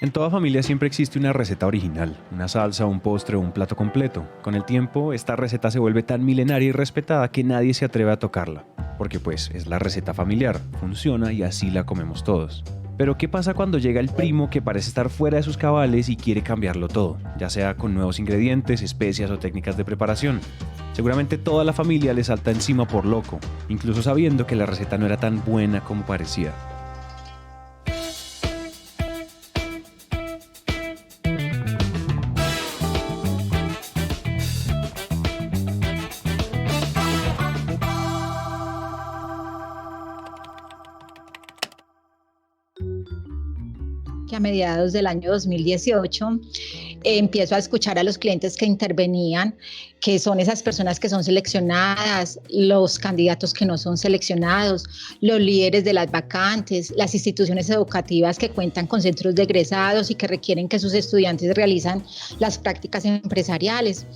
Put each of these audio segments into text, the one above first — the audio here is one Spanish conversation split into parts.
En toda familia siempre existe una receta original, una salsa, un postre o un plato completo. Con el tiempo, esta receta se vuelve tan milenaria y respetada que nadie se atreve a tocarla, porque pues es la receta familiar, funciona y así la comemos todos. Pero ¿qué pasa cuando llega el primo que parece estar fuera de sus cabales y quiere cambiarlo todo, ya sea con nuevos ingredientes, especias o técnicas de preparación? Seguramente toda la familia le salta encima por loco, incluso sabiendo que la receta no era tan buena como parecía. Que a mediados del año 2018 empiezo a escuchar a los clientes que intervenían, que son esas personas que son seleccionadas, los candidatos que no son seleccionados, los líderes de las vacantes, las instituciones educativas que cuentan con centros de egresados y que requieren que sus estudiantes realicen las prácticas empresariales.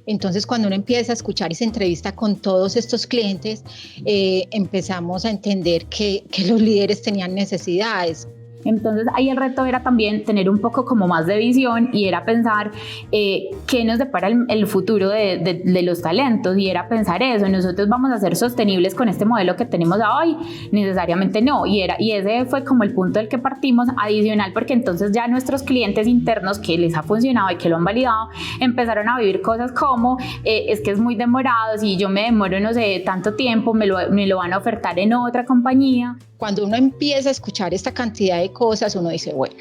Entonces, cuando uno empieza a escuchar y se entrevista con todos estos clientes, empezamos a entender que los líderes tenían necesidades. Entonces ahí el reto era también tener un poco como más de visión y era pensar qué nos depara el futuro de los talentos, y era pensar eso, nosotros vamos a ser sostenibles con este modelo que tenemos hoy, necesariamente no, y ese fue como el punto del que partimos adicional, porque entonces ya nuestros clientes internos que les ha funcionado y que lo han validado empezaron a vivir cosas como es que es muy demorado, si yo me demoro no sé tanto tiempo me lo van a ofertar en otra compañía. Cuando uno empieza a escuchar esta cantidad de cosas, uno dice, bueno,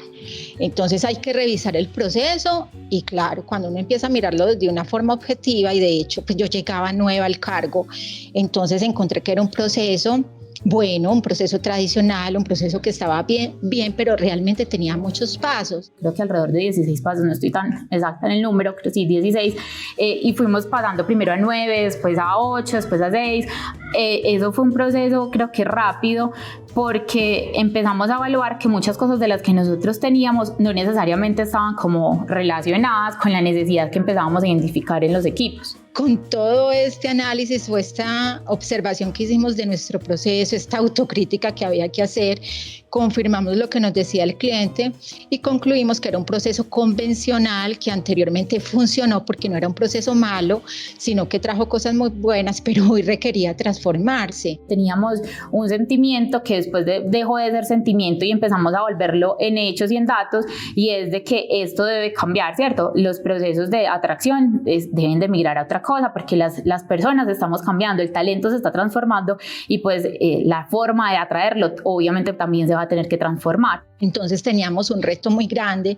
entonces hay que revisar el proceso, y claro, cuando uno empieza a mirarlo de una forma objetiva, y de hecho pues yo llegaba nueva al cargo, entonces encontré que era un proceso bueno, un proceso tradicional, un proceso que estaba bien, pero realmente tenía muchos pasos. Creo que alrededor de 16 pasos, no estoy tan exacta en el número, pero sí 16, y fuimos pasando primero a 9, después a 8, después a 6. Eso fue un proceso creo que rápido, porque empezamos a evaluar que muchas cosas de las que nosotros teníamos no necesariamente estaban como relacionadas con la necesidad que empezábamos a identificar en los equipos. Con todo este análisis o esta observación que hicimos de nuestro proceso, esta autocrítica que había que hacer, confirmamos lo que nos decía el cliente y concluimos que era un proceso convencional que anteriormente funcionó, porque no era un proceso malo, sino que trajo cosas muy buenas, pero hoy requería transformarse. Teníamos un sentimiento que después dejó de ser sentimiento y empezamos a volverlo en hechos y en datos, y es de que esto debe cambiar, ¿cierto? Los procesos de atracción deben de migrar a otra cosa, porque las personas estamos cambiando, el talento se está transformando, y pues la forma de atraerlo obviamente también se va a tener que transformar. Entonces teníamos un reto muy grande,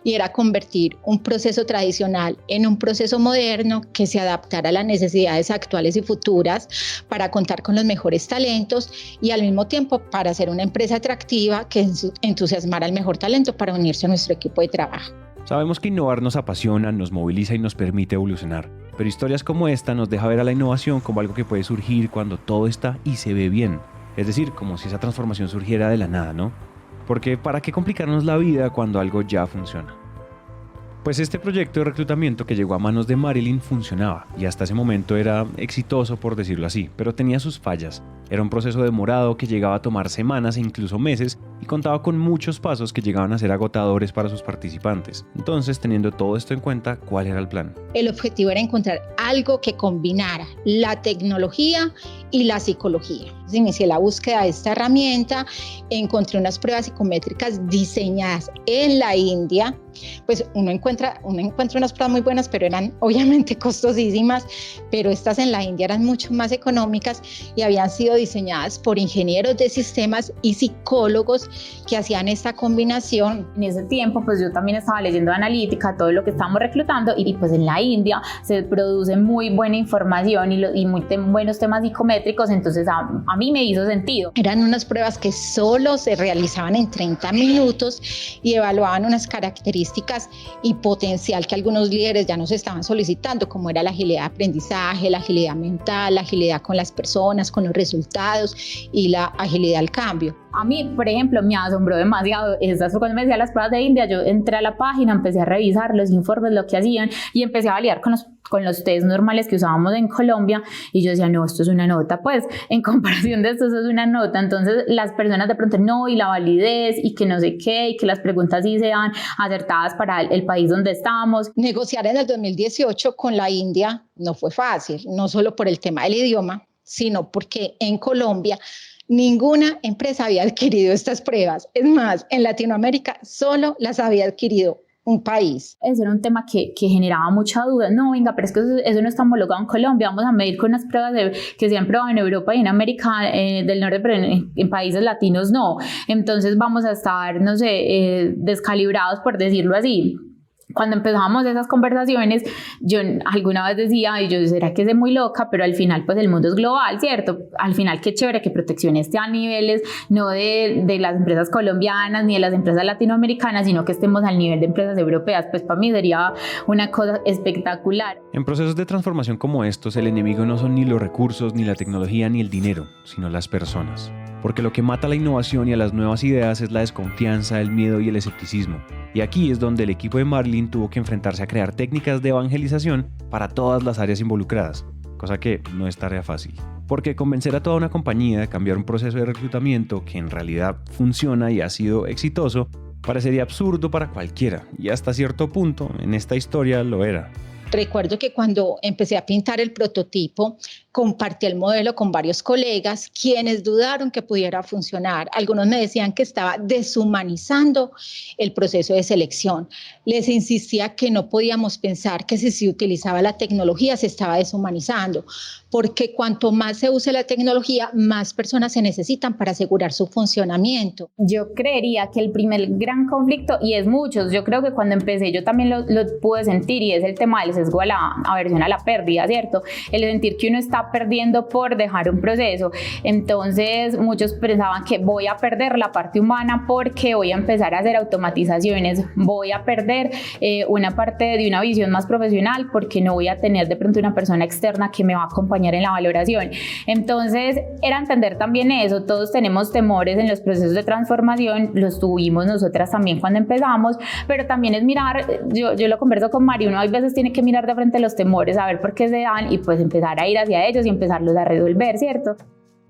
y era convertir un proceso tradicional en un proceso moderno que se adaptara a las necesidades actuales y futuras para contar con los mejores talentos, y al mismo tiempo para ser una empresa atractiva que entusiasmara al mejor talento para unirse a nuestro equipo de trabajo. Sabemos que innovar nos apasiona, nos moviliza y nos permite evolucionar, pero historias como esta nos deja ver a la innovación como algo que puede surgir cuando todo está y se ve bien. Es decir, como si esa transformación surgiera de la nada, ¿no? Porque ¿para qué complicarnos la vida cuando algo ya funciona? Pues este proyecto de reclutamiento que llegó a manos de Marilyn funcionaba, y hasta ese momento era exitoso, por decirlo así, pero tenía sus fallas. Era un proceso demorado que llegaba a tomar semanas e incluso meses, y contaba con muchos pasos que llegaban a ser agotadores para sus participantes. Entonces, teniendo todo esto en cuenta, ¿cuál era el plan? El objetivo era encontrar algo que combinara la tecnología y la psicología. Inicié la búsqueda de esta herramienta, encontré unas pruebas psicométricas diseñadas en la India. Pues uno encuentra unas pruebas muy buenas, pero eran obviamente costosísimas, pero estas en la India eran mucho más económicas y habían sido diseñadas por ingenieros de sistemas y psicólogos que hacían esta combinación. En ese tiempo pues yo también estaba leyendo analítica, todo lo que estábamos reclutando, y pues en la India se produce muy buena información y muy buenos temas psicométricos, entonces a mí me hizo sentido. Eran unas pruebas que solo se realizaban en 30 minutos y evaluaban unas características y potencial que algunos líderes ya nos estaban solicitando, como era la agilidad de aprendizaje, la agilidad mental, la agilidad con las personas, con los resultados y la agilidad al cambio. A mí, por ejemplo, me asombró demasiado. Estas fue cuando me decía las pruebas de India. Yo entré a la página, empecé a revisar los informes, lo que hacían, y empecé a validar con los test normales que usábamos en Colombia, y yo decía, no, esto es una nota, pues en comparación de esto, eso es una nota. Entonces las personas de pronto, no, y la validez, y que no sé qué, y que las preguntas sí sean acertadas para el país donde estamos. Negociar en el 2018 con la India no fue fácil, no solo por el tema del idioma, sino porque en Colombia ninguna empresa había adquirido estas pruebas. Es más, en Latinoamérica solo las había adquirido un país. Ese era un tema que generaba mucha duda. No, venga, pero es que eso no está homologado en Colombia. Vamos a medir con unas pruebas que se han probado en Europa y en América del Norte, pero en países latinos no. Entonces vamos a estar, no sé, descalibrados, por decirlo así. Cuando empezamos esas conversaciones, yo alguna vez decía, y yo, ¿será que soy muy loca? Pero al final, pues el mundo es global, ¿cierto? Al final, qué chévere que protección esté a niveles, no de las empresas colombianas ni de las empresas latinoamericanas, sino que estemos al nivel de empresas europeas. Pues para mí sería una cosa espectacular. En procesos de transformación como estos, el enemigo no son ni los recursos, ni la tecnología, ni el dinero, sino las personas. Porque lo que mata a la innovación y a las nuevas ideas es la desconfianza, el miedo y el escepticismo. Y aquí es donde el equipo de Marilyn tuvo que enfrentarse a crear técnicas de evangelización para todas las áreas involucradas, cosa que no es tarea fácil. Porque convencer a toda una compañía de cambiar un proceso de reclutamiento que en realidad funciona y ha sido exitoso, parecería absurdo para cualquiera, y hasta cierto punto en esta historia lo era. Recuerdo que cuando empecé a pintar el prototipo, compartí el modelo con varios colegas, quienes dudaron que pudiera funcionar. Algunos me decían que estaba deshumanizando el proceso de selección. Les insistía que no podíamos pensar que si se utilizaba la tecnología se estaba deshumanizando, porque cuanto más se use la tecnología, más personas se necesitan para asegurar su funcionamiento. Yo creería que el primer gran conflicto, y es muchos, yo creo que cuando empecé yo también lo pude sentir, y es el tema del sesgo a la aversión a la pérdida, ¿cierto? El sentir que uno está perdiendo por dejar un proceso. Entonces muchos pensaban que voy a perder la parte humana porque voy a empezar a hacer automatizaciones, voy a perder una parte de una visión más profesional porque no voy a tener de pronto una persona externa que me va a acompañar en la valoración. Entonces era entender también eso. Todos tenemos temores en los procesos de transformación, los tuvimos nosotras también cuando empezamos, pero también es mirar, yo lo converso con Mari, uno a veces tiene que mirar de frente los temores, a ver por qué se dan y pues empezar a ir hacia ellos y empezarlos a resolver, ¿cierto?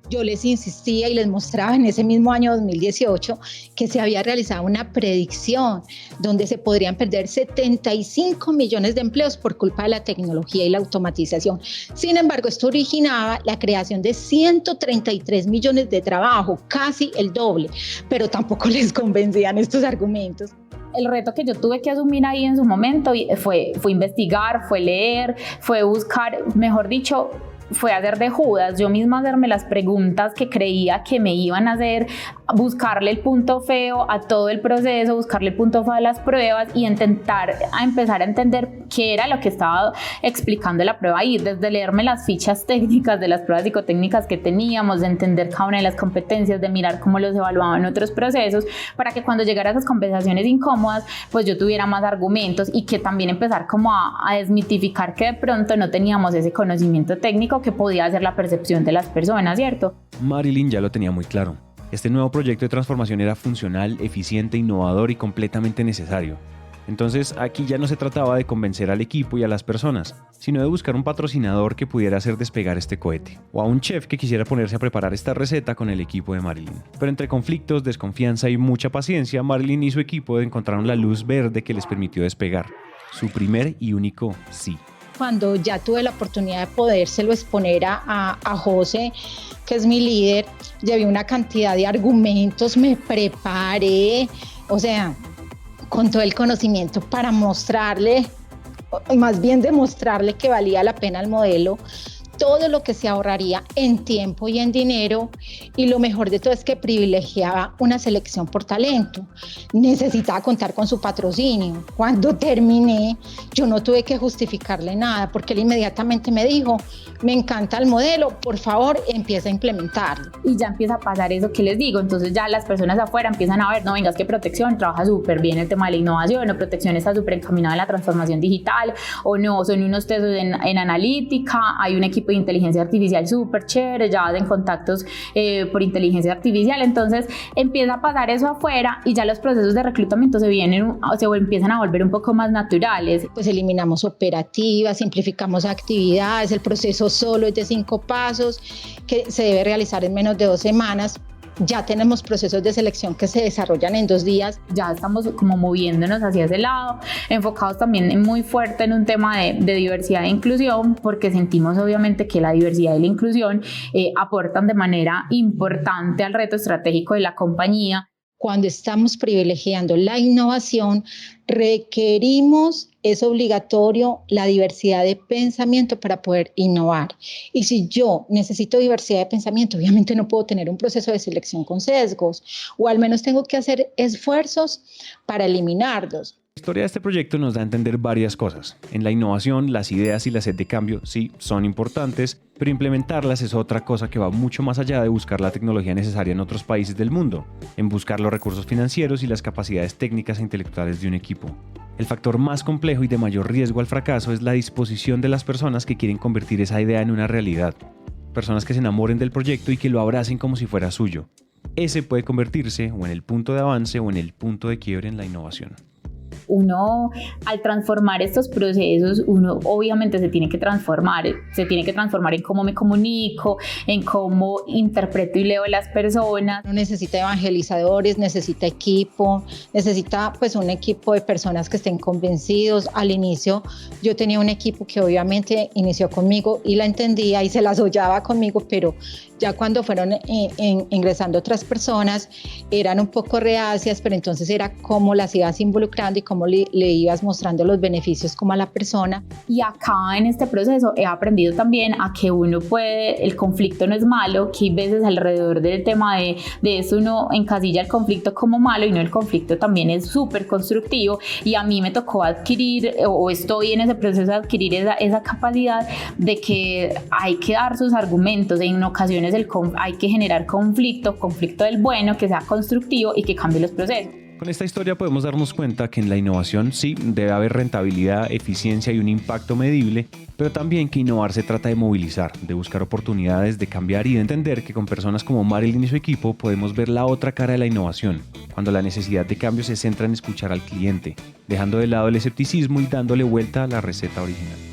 Yo les insistía y les mostraba en ese mismo año 2018 que se había realizado una predicción donde se podrían perder 75 millones de empleos por culpa de la tecnología y la automatización. Sin embargo, esto originaba la creación de 133 millones de trabajo, casi el doble, pero tampoco les convencían estos argumentos. El reto que yo tuve que asumir ahí en su momento fue investigar, fue leer, fue buscar, mejor dicho, fue hacer de Judas, yo misma hacerme las preguntas que creía que me iban a hacer, buscarle el punto feo a todo el proceso, buscarle el punto feo a las pruebas y empezar a entender qué era lo que estaba explicando la prueba ahí, desde leerme las fichas técnicas de las pruebas psicotécnicas que teníamos, de entender cada una de las competencias, de mirar cómo los evaluaban otros procesos, para que cuando llegara a esas conversaciones incómodas, pues yo tuviera más argumentos y que también empezar como a desmitificar que de pronto no teníamos ese conocimiento técnico que podía ser la percepción de las personas, ¿cierto? Marilyn ya lo tenía muy claro. Este nuevo proyecto de transformación era funcional, eficiente, innovador y completamente necesario. Entonces aquí ya no se trataba de convencer al equipo y a las personas, sino de buscar un patrocinador que pudiera hacer despegar este cohete, o a un chef que quisiera ponerse a preparar esta receta con el equipo de Marilyn. Pero entre conflictos, desconfianza y mucha paciencia, Marilyn y su equipo encontraron la luz verde que les permitió despegar. Su primer y único sí. Cuando ya tuve la oportunidad de podérselo exponer a José, que es mi líder, llevé una cantidad de argumentos, me preparé, o sea, con todo el conocimiento para mostrarle, más bien demostrarle que valía la pena el modelo, todo lo que se ahorraría en tiempo y en dinero, y lo mejor de todo es que privilegiaba una selección por talento. Necesitaba contar con su patrocinio. Cuando terminé, yo no tuve que justificarle nada, porque él inmediatamente me dijo, me encanta el modelo, por favor, empieza a implementarlo. Y ya empieza a pasar eso que les digo, entonces ya las personas afuera empiezan a ver, no, venga, es que Protección trabaja súper bien el tema de la innovación, o Protección está súper encaminada en la transformación digital, o no, son unos tesos en analítica, hay un equipo equipo de inteligencia artificial súper chévere, ya hacen contactos por inteligencia artificial, entonces empieza a pasar eso afuera y ya los procesos de reclutamiento se empiezan a volver un poco más naturales. Pues eliminamos operativas, simplificamos actividades, el proceso solo es de 5 pasos que se debe realizar en menos de 2 semanas. Ya tenemos procesos de selección que se desarrollan en 2 días. Ya estamos como moviéndonos hacia ese lado, enfocados también muy fuerte en un tema de diversidad e inclusión, porque sentimos obviamente que la diversidad y la inclusión aportan de manera importante al reto estratégico de la compañía. Cuando estamos privilegiando la innovación, requerimos, es obligatorio la diversidad de pensamiento para poder innovar. Y si yo necesito diversidad de pensamiento, obviamente no puedo tener un proceso de selección con sesgos, o al menos tengo que hacer esfuerzos para eliminarlos. La historia de este proyecto nos da a entender varias cosas. En la innovación, las ideas y la sed de cambio sí son importantes, pero implementarlas es otra cosa que va mucho más allá de buscar la tecnología necesaria en otros países del mundo, en buscar los recursos financieros y las capacidades técnicas e intelectuales de un equipo. El factor más complejo y de mayor riesgo al fracaso es la disposición de las personas que quieren convertir esa idea en una realidad. Personas que se enamoren del proyecto y que lo abracen como si fuera suyo. Ese puede convertirse o en el punto de avance o en el punto de quiebre en la innovación. Uno, al transformar estos procesos, uno obviamente se tiene que transformar en cómo me comunico, en cómo interpreto y leo a las personas. No necesita evangelizadores, necesita equipo, necesita pues un equipo de personas que estén convencidos. Al inicio yo tenía un equipo que obviamente inició conmigo y la entendía y se las hollaba conmigo, pero ya cuando fueron ingresando otras personas eran un poco reacias, pero entonces era cómo las ibas involucrando y cómo le ibas mostrando los beneficios como a la persona. Y acá en este proceso he aprendido también a que uno puede, el conflicto no es malo, que hay veces alrededor del tema de eso uno encasilla el conflicto como malo y no, el conflicto también es súper constructivo, y a mí me tocó adquirir, o estoy en ese proceso de adquirir esa capacidad de que hay que dar sus argumentos, en ocasiones hay que generar conflicto del bueno, que sea constructivo y que cambie los procesos. Con esta historia podemos darnos cuenta que en la innovación sí debe haber rentabilidad, eficiencia y un impacto medible, pero también que innovar se trata de movilizar, de buscar oportunidades, de cambiar y de entender que con personas como Marilyn y su equipo podemos ver la otra cara de la innovación, cuando la necesidad de cambio se centra en escuchar al cliente, dejando de lado el escepticismo y dándole vuelta a la receta original.